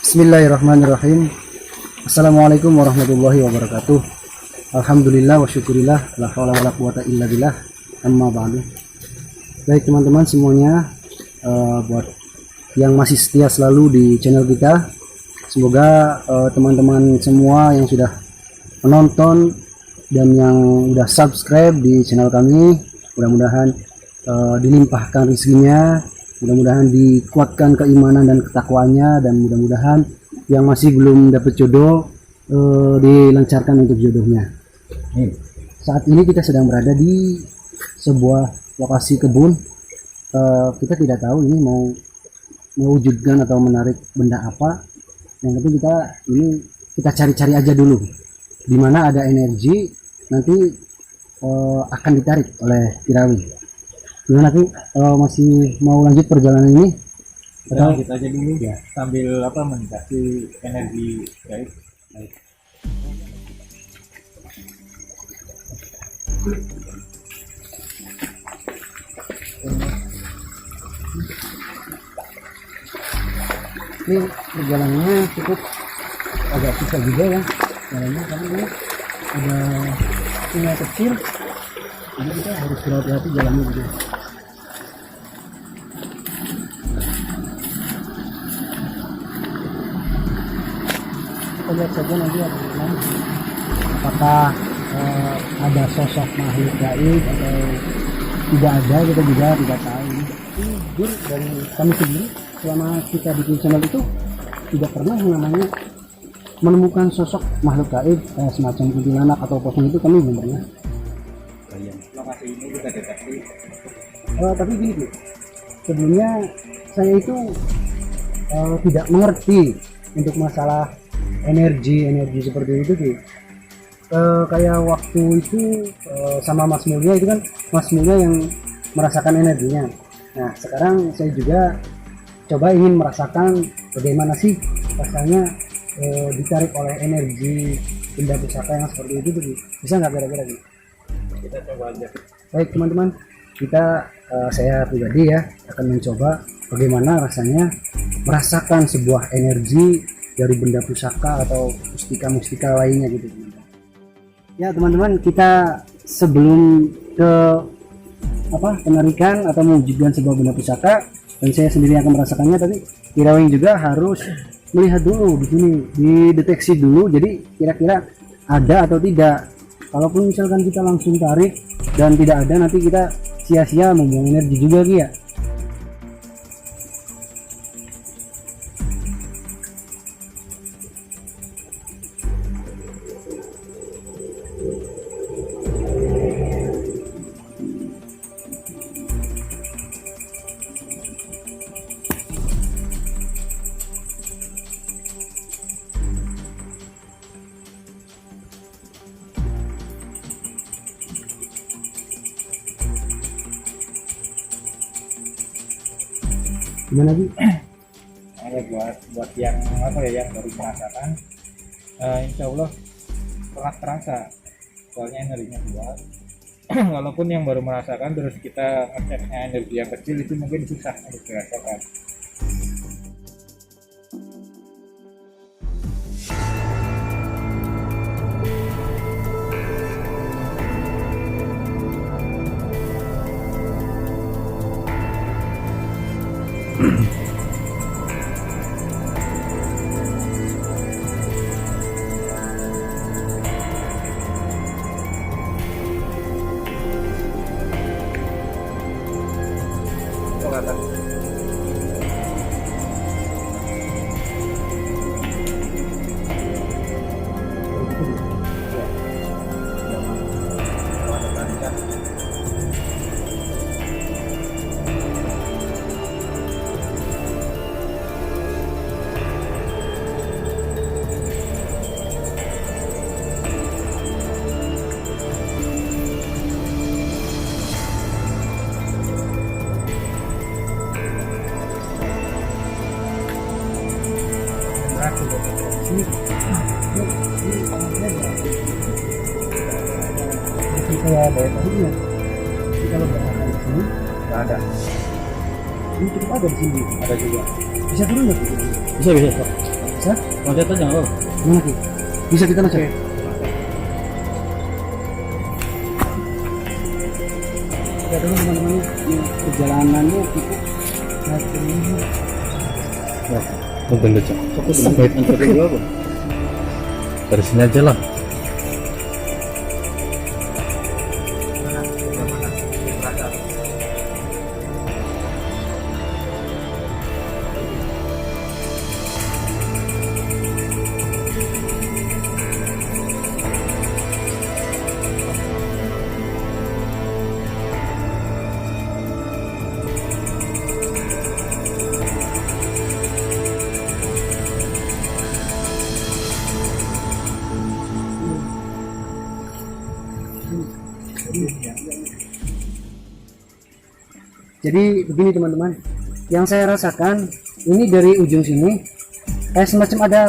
Bismillahirrahmanirrahim. Assalamualaikum warahmatullahi wabarakatuh. Alhamdulillah wa syukurillah, la haula wala quwata illa billah. Amma ba'du. Baik teman-teman semuanya, buat yang masih setia selalu di channel kita, semoga teman-teman semua yang sudah menonton dan yang sudah subscribe di channel kami, mudah-mudahan dilimpahkan rezekinya, mudah-mudahan dikuatkan keimanan dan ketakwaannya, dan mudah-mudahan yang masih belum dapat jodoh dilancarkan untuk jodohnya. Saat ini kita sedang berada di sebuah lokasi kebun. Kita tidak tahu ini mau mewujudkan atau menarik benda apa. Yang penting kita cari-cari aja dulu di mana ada energi, nanti akan ditarik oleh Irawi. Gimana Ki, masih mau lanjut perjalanan ini? Atau kita aja dulu ya, sambil mendaki energi gaib. Baik. Ini perjalanannya cukup agak susah juga ya jalannya, karena ini ada sungai kecil, jadi kita harus berhati-hati jalannya juga. Kita lihat saja nanti apakah ada sosok makhluk gaib atau tidak ada, kita juga tidak tahu. Ini jujur dari kami sendiri selama kita bikin channel itu tidak pernah yang namanya menemukan sosok makhluk gaib semacam kuntilanak atau pocong, itu kami belum pernah. Lokasi ini juga deteksi. Tapi gini, sebelumnya saya itu tidak mengerti untuk masalah energi seperti itu Ki. Kayak waktu itu sama Mas Mulya itu kan, Mas Mulya yang merasakan energinya. Nah sekarang saya juga coba ingin merasakan bagaimana sih rasanya ditarik oleh energi benda pusaka yang seperti itu Ki. Bisa nggak kira-kira Ki? Kita coba aja. Baik teman-teman, saya pribadi ya akan mencoba bagaimana rasanya merasakan sebuah energi dari benda pusaka atau mustika lainnya gitu teman-teman. Ya teman-teman, kita sebelum ke penarikan atau mewujudkan sebuah benda pusaka, dan saya sendiri akan merasakannya, tapi Irawing juga harus melihat dulu di sini, dideteksi dulu, jadi kira-kira ada atau tidak. Kalaupun misalkan kita langsung tarik dan tidak ada, nanti kita sia-sia membuang energi juga ya. Gimana lagi? buat yang yang baru merasakan, insya Allah telah terasa, soalnya energinya kuat. Walaupun yang baru merasakan terus kita ngeceknya energi yang kecil, itu mungkin susah untuk dirasakan. Kayak dari tadi ya, kalau berada di sini Nggak ada. ini cukup ada di sini, Ada juga. bisa turun nggak? Bisa. Bisa? Loncat aja nggak? Gimana Ki? Bisa kita loncat? Ya dulu teman-teman, ini perjalanannya kita saat ini. Ya, udah lucu. Sampai dari sini aja lah. Jadi begini teman-teman, yang saya rasakan ini dari ujung sini kayak semacam ada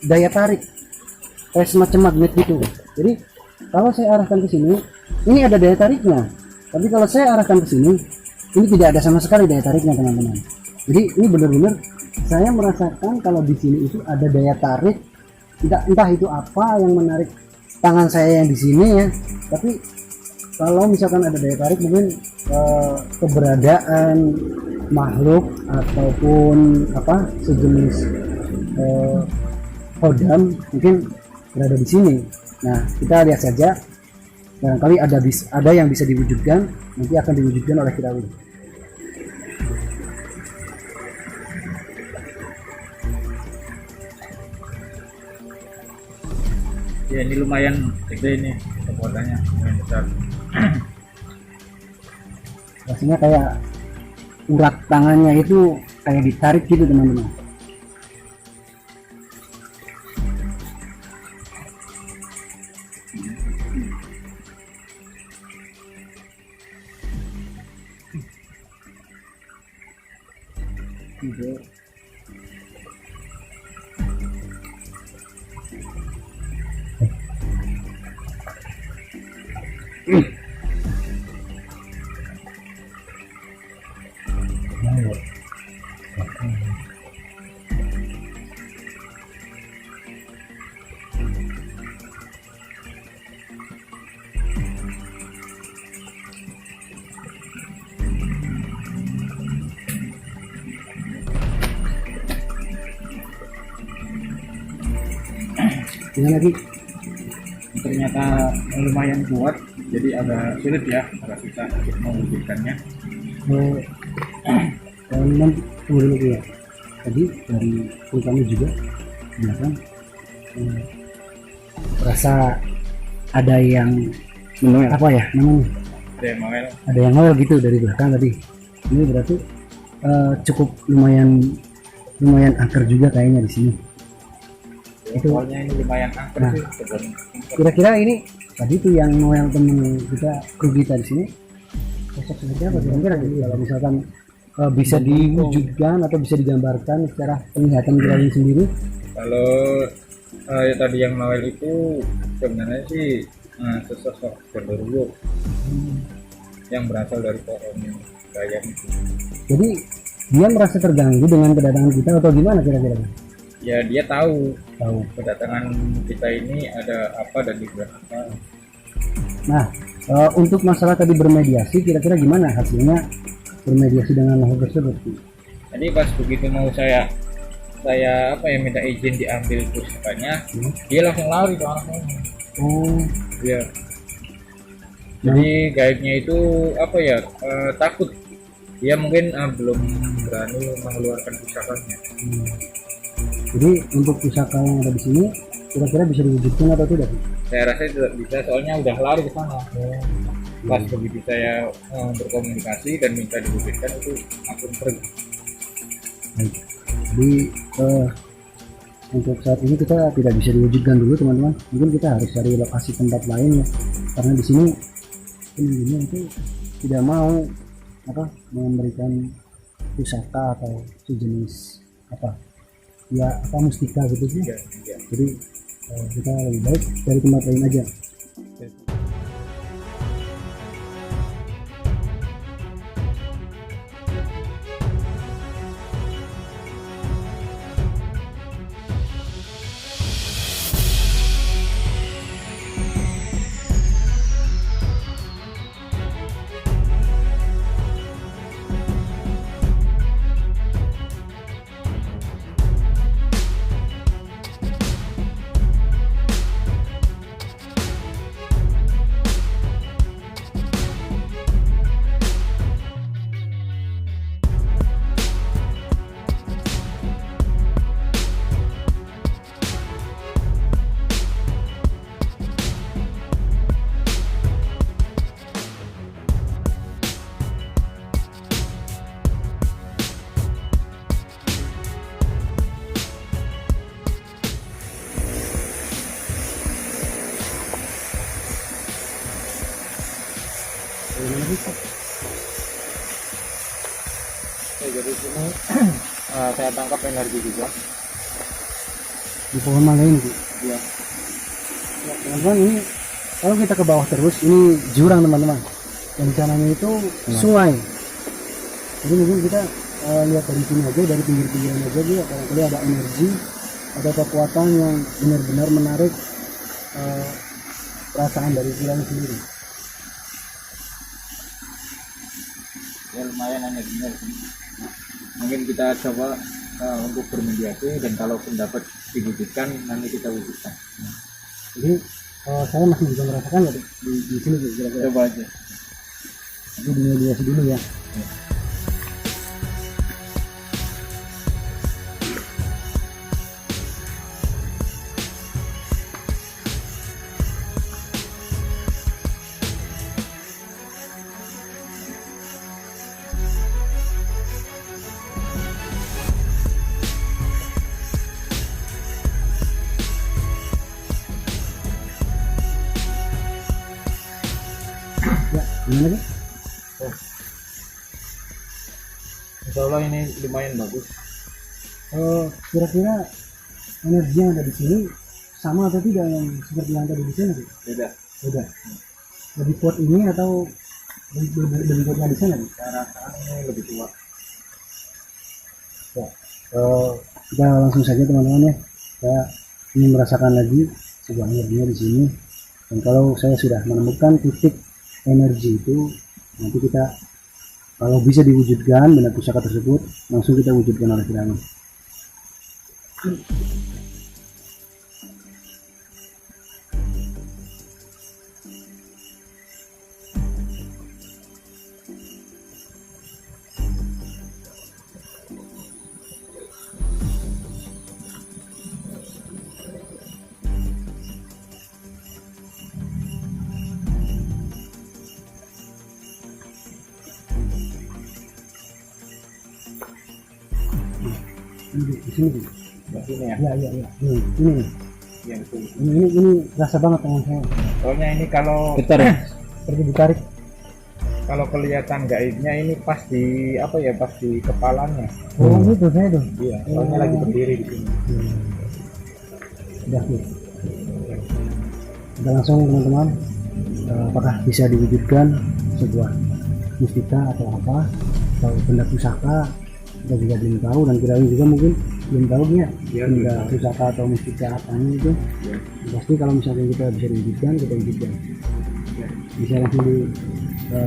daya tarik, kayak semacam magnet gitu. Jadi kalau saya arahkan ke sini, ini ada daya tariknya. Tapi kalau saya arahkan ke sini, ini tidak ada sama sekali daya tariknya teman-teman. Jadi ini benar-benar saya merasakan kalau di sini itu ada daya tarik, entah itu apa yang menarik tangan saya yang di sini ya. Tapi kalau misalkan ada daya tarik, mungkin keberadaan makhluk ataupun apa sejenis hodam mungkin berada di sini. Nah, kita lihat saja, barangkali ada yang bisa diwujudkan, nanti akan diwujudkan oleh kita. Ya ini lumayan gede ini kekuatannya, lumayan besar. Rasanya kayak urat tangannya itu kayak ditarik gitu teman-teman. Gimana lagi? Ternyata lumayan kuat, jadi agak sulit ya, agak susah untuk mewujudkannya. Teman-teman tunggu dulu ya. Tadi dari kami juga bilang rasa ada yang apa ya namanya? Ada yang ngawel gitu dari belakang tadi. Ini berarti cukup lumayan angker juga kayaknya di sini. Itu Soalnya ini lumayan angker Nah. sih sebelum kira-kira ini tadi tuh yang ngawel temen kita kru kita di sini. Sosok seperti apa kira-kira gitu, kalau misalkan bisa diwujudkan atau bisa digambarkan secara penglihatan kita ini sendiri. Kalau ya tadi yang Noel itu sebenarnya sih sesosok genderuwo yang berasal dari pohon kayak itu. Jadi dia merasa terganggu dengan kedatangan kita atau gimana kira-kira? Ya dia tahu Tahu. kedatangan kita ini ada apa dan dibuat apa. Nah, untuk masalah tadi bermediasi, kira-kira gimana hasilnya bermediasi dengan makhluk tersebut? Jadi pas begitu mau saya apa ya minta izin diambil pusakanya, dia langsung lari ke arah sana. Oh, Iya. Jadi gaibnya itu apa ya takut. Dia mungkin belum berani mengeluarkan pusakanya. jadi untuk pusaka yang ada di sini, kira-kira bisa diwujudkan atau tidak? Saya rasa tidak bisa, soalnya udah lari ke sana. Pas begitu saya berkomunikasi dan minta diwujudkan itu langsung pergi. Baik. Jadi untuk saat ini kita tidak bisa diwujudkan dulu teman-teman. Mungkin kita harus cari lokasi tempat lain ya, karena di sini pengunjungnya itu tidak mau memberikan pusaka atau sejenis mustika gitu sih. Ya, ya. Jadi kita lebih baik cari tempat lain aja. Bagaimana sih? Oke, jadi sini saya tangkap energi juga. Di pohon mangga ini Bu. Iya. Ya, teman-teman, ini kalau kita ke bawah terus, ini jurang teman-teman. Dan sananya itu sungai. Jadi mungkin kita lihat dari sini aja, dari pinggir-pinggiran aja dia barangkali ada energi atau kekuatan yang benar-benar menarik perasaan dari jurang sendiri. Ya lumayan energinya di sini. Mungkin kita coba untuk bermediasi, dan kalau pendapat diwujudkan nanti kita wujudkan. Jadi saya masih bisa merasakan ya di sini Bu, kira-kira. Coba aja. Itu dimediasi dulu ya. Ya, gimana sih? Insya Allah ini lumayan bagus. Kira-kira energi yang ada di sini sama atau tidak yang seperti yang tadi di sini? Bu? Beda. Beda. Lebih kuat ini atau lebih kuat di sana? Bu? Saya rasakan ini lebih kuat. Ya, kita langsung saja teman-teman ya. Saya ingin merasakan lagi sebuah energinya di sini. Dan kalau saya sudah menemukan titik energi itu, nanti kita kalau bisa diwujudkan benda pusaka tersebut, langsung kita wujudkan oleh kiranya. Ini di sini. Bu. Di sini ya. Ya, ya, ya. Ini. Iya betul. Ini rasa banget tangan saya. Soalnya ini kalau Getar ya? Seperti ditarik. kalau kelihatan gaibnya ini pas di apa ya, pas di kepalanya. Oh, itu saya tuh. Iya. Soalnya lagi berdiri di sini. Udah, Bu. Kita langsung teman-teman, apakah bisa diwujudkan sebuah mustika atau apa, atau benda pusaka, kita juga belum tahu, dan kita juga mungkin belum tahu ya benda pusaka atau mustika apanya itu. Pasti kalau misalnya kita bisa diwujudkan, kita wujudkan. Bisa langsung di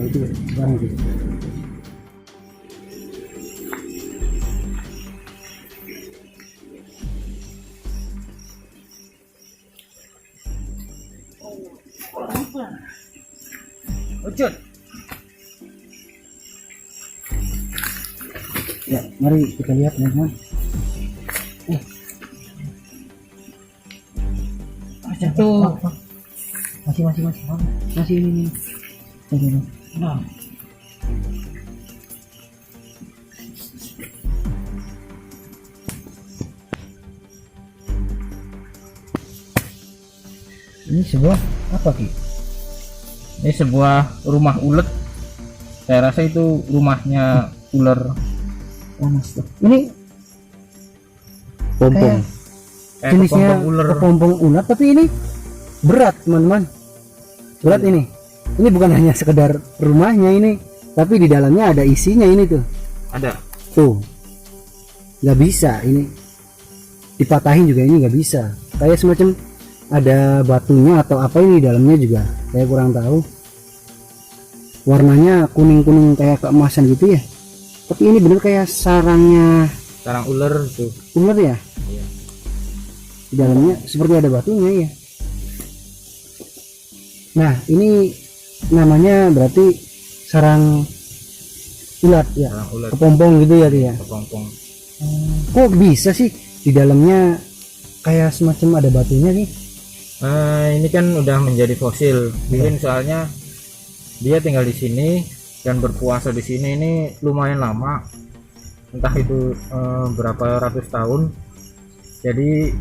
itu sekarang itu. Ucut. Ya, mari kita lihat teman-teman. Tuh. Masih ini. Ini. Nah. Ini sebuah apa Ki? Ini sebuah rumah ulet. Saya rasa itu rumahnya ular. Panas tuh. Ini Pompong. Kayak jenisnya kepompong ular. kepompong ular, tapi ini berat teman-teman. Berat ini. Ini bukan hanya sekedar rumahnya ini, tapi di dalamnya ada isinya ini tuh. Ada. Tuh. Nggak bisa ini. Dipatahin juga ini nggak bisa. Kayak semacam ada batunya atau apa ini di dalamnya juga. Saya kurang tahu. Warnanya kuning-kuning kayak keemasan gitu ya. Tapi ini bener kayak sarangnya Sarang ular tuh. ular ya. Iya. Di dalamnya seperti ada batunya ya. Nah, ini namanya berarti sarang ulat ya. Sarang ular. Kepompong gitu ya dia. Kepompong. Kok bisa sih di dalamnya kayak semacam ada batunya nih? Ini kan udah menjadi fosil. Mungkin soalnya dia tinggal di sini dan berpuasa di sini ini lumayan lama. Entah itu berapa ratus tahun. Jadi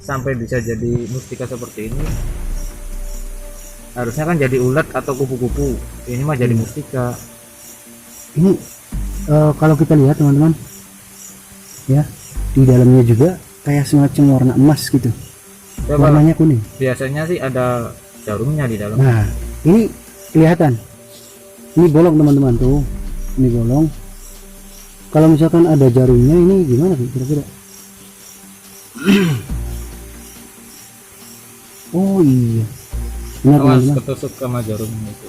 sampai bisa jadi mustika seperti ini harusnya kan jadi ulet atau kupu-kupu, ini mah jadi mustika. Ini kalau kita lihat teman-teman ya, di dalamnya juga kayak semacam warna emas gitu, Coba, warnanya kuning. biasanya sih ada jarumnya di dalam. Nah ini kelihatan, ini bolong teman-teman tuh, ini bolong. Kalau misalkan ada jarumnya ini gimana sih kira-kira? Oh iya, benar Awas teman-teman. ketusuk sama jarumnya itu.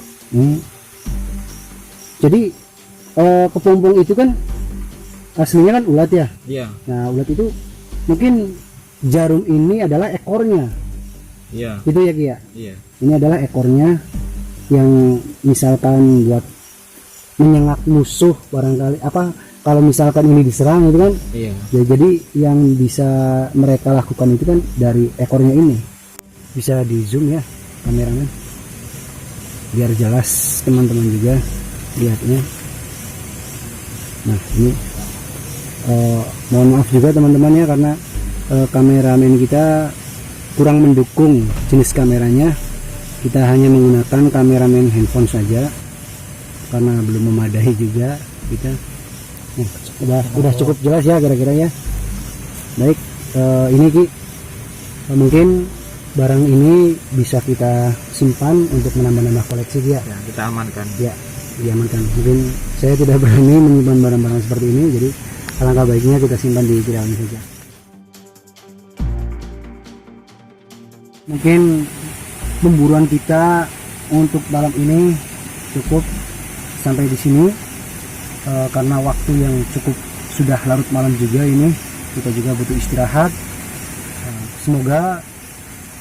Jadi kepompong itu kan aslinya kan ulat ya. Iya, Nah ulat itu mungkin jarum ini adalah ekornya, iya, itu ya Ki ya. iya. Ini adalah ekornya yang misalkan buat menyengat musuh barangkali, apa kalau misalkan ini diserang itu kan Iya. ya, jadi yang bisa mereka lakukan itu kan dari ekornya ini. Bisa di zoom ya kameramen biar jelas teman-teman juga lihatnya. Nah ini mohon maaf juga teman-teman ya, karena kameramen kita kurang mendukung jenis kameranya. Kita hanya menggunakan kameramen handphone saja karena belum memadai juga kita. Udah cukup jelas ya kira-kira ya. Baik, ini Ki, mungkin barang ini bisa kita simpan untuk menambah-nambah koleksi ya. Ya, kita amankan. Ya, diamankan. Mungkin saya tidak berani menyimpan barang-barang seperti ini, jadi alangkah baiknya kita simpan di dalam saja. Mungkin pemburuan kita untuk malam ini cukup sampai di sini. Karena waktu yang cukup sudah larut malam juga ini, kita juga butuh istirahat. Semoga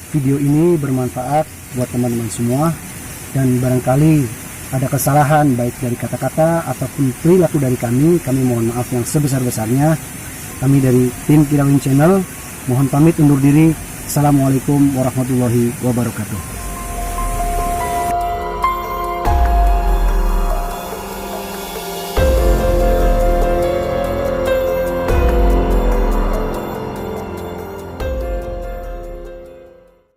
video ini bermanfaat buat teman-teman semua, dan barangkali ada kesalahan baik dari kata-kata ataupun perilaku dari kami mohon maaf yang sebesar-besarnya. Kami dari tim Kilawin Channel mohon pamit undur diri. Assalamualaikum warahmatullahi wabarakatuh.